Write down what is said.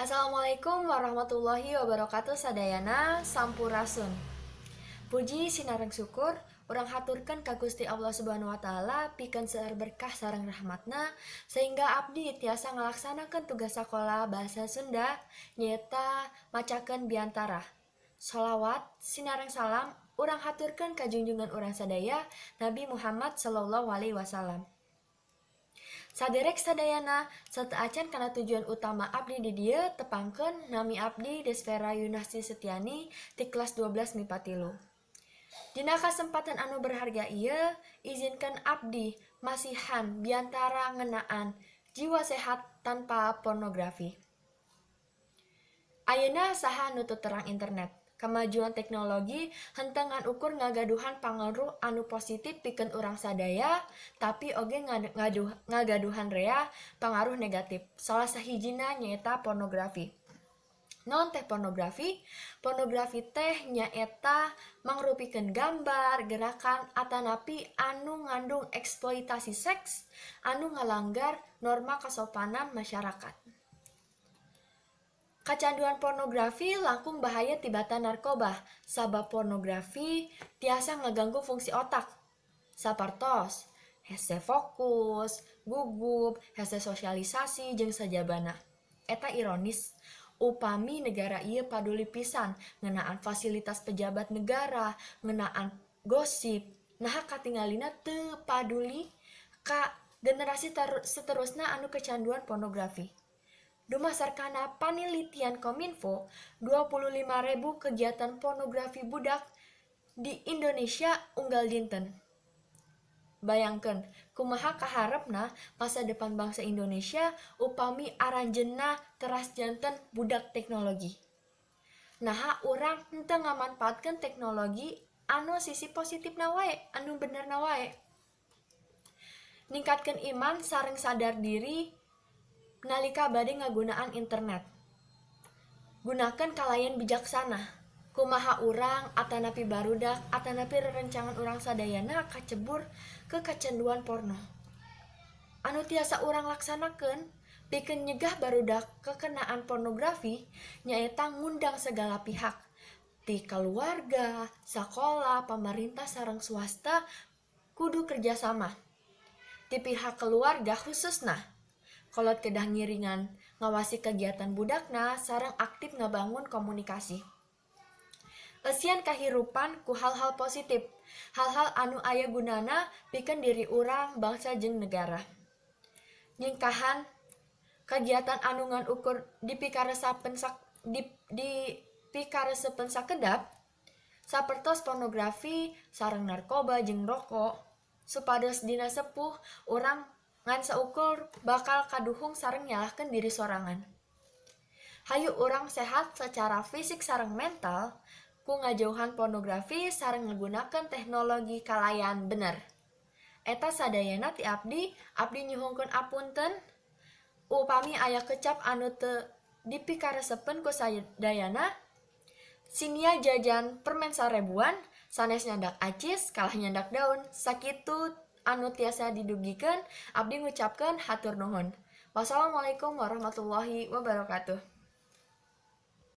Assalamualaikum warahmatullahi wabarakatuh sadayana sampurasun. Puji sinareng syukur urang haturkan ka Gusti Allah Subhanahu wa taala pikeun seueur berkah sareng rahmatna sehingga abdi tiasa ngalaksanakeun tugas sakola bahasa Sunda nyaeta macakeun biantara. Sholawat sinareng salam urang haturkan ka junjungan urang sadaya Nabi Muhammad sallallahu alaihi wasallam. Saderek sadayana sateuacan kana tujuan utama abdi di dieu tepangkeun nami abdi Desvera Yunasti Setiani ti kelas 12 MIPA 3. Dina kasempatan anu berharga ieu izinkan abdi masihan biantara ngeunaan jiwa sehat tanpa pornografi. Ayeuna saha nu teu terang internet. Kemajuan teknologi henteu ngan ukur ngagaduhan pangaruh anu positif pikeun urang sadaya, tapi oge ngagaduhan rea pangaruh negatif. Salah sahijina nyaeta pornografi. Naon teh pornografi? Pornografi teh nyaeta mangrupikeun gambar, gerakan, atanapi anu ngandung eksploitasi seks anu ngalanggar norma kasopanan masyarakat. Kecanduan pornografi langkung bahaya tibatan narkoba, sabab pornografi tiasa ngaganggu fungsi otak. Sapartos, hese fokus, gugup, hese sosialisasi, jeung sajabana. Eta ironis, upami negara ieu paduli pisan ngeunaan fasilitas pejabat negara, ngeunaan gosip, naha katingalina teu paduli ka generasi seterusna anu kecanduan pornografi. Dumasarkana panelitian Kominfo, 25.000 kegiatan pornografi budak di Indonesia unggal dinten. Bayangkeun, kumaha kaharepna masa depan bangsa Indonesia upami aranjeunna teras janten budak teknologi. Naha urang henteu ngamanfaatkeun teknologi anu sisi positifna wae, anu benerna wae. Ningkatkeun iman sareng sadar diri nalika bade ngagunaan internet. Gunakeun kalayan bijaksana. Kumaha urang atanapi barudak atanapi rerencangan urang sadayana kacebur ke kecanduan porno. Anu tiasa urang laksanakeun pikeun nyegah barudak kekenaan pornografi nyaeta ngundang segala pihak ti keluarga, sakola, pemerintah sareng swasta kudu kerjasama. Ti pihak keluarga khususna kolot kedah ngiringan ngawasi kegiatan budakna sareng aktif ngabangun komunikasi. Eusian kahirupan ku hal-hal positif, hal-hal anu aya gunana pikeun diri urang, bangsa jeung negara. Nyingkahan kegiatan anu ngan ukur dipikaresapeun sakedap sapertos pornografi sareng narkoba jeung rokok supados dina sepuh urang ngan saukur bakal kaduhung sareng nyalahkeun diri sorangan. Hayu urang sehat secara fisik sareng mental ku ngajauhan pornografi sareng ngagunakeun teknologi kalayan bener. Eta sadayana ti abdi nyuhungkeun apunten upami aya kecap anu teu dipikaresepeun ku sadayana. Sinia jajan permen 1000-an sanes nyandak acis kalah nyandak daun. Sakitu anu tiasa didugikeun abdi ngucapkeun hatur nuhun. Wassalamualaikum warahmatullahi wabarakatuh.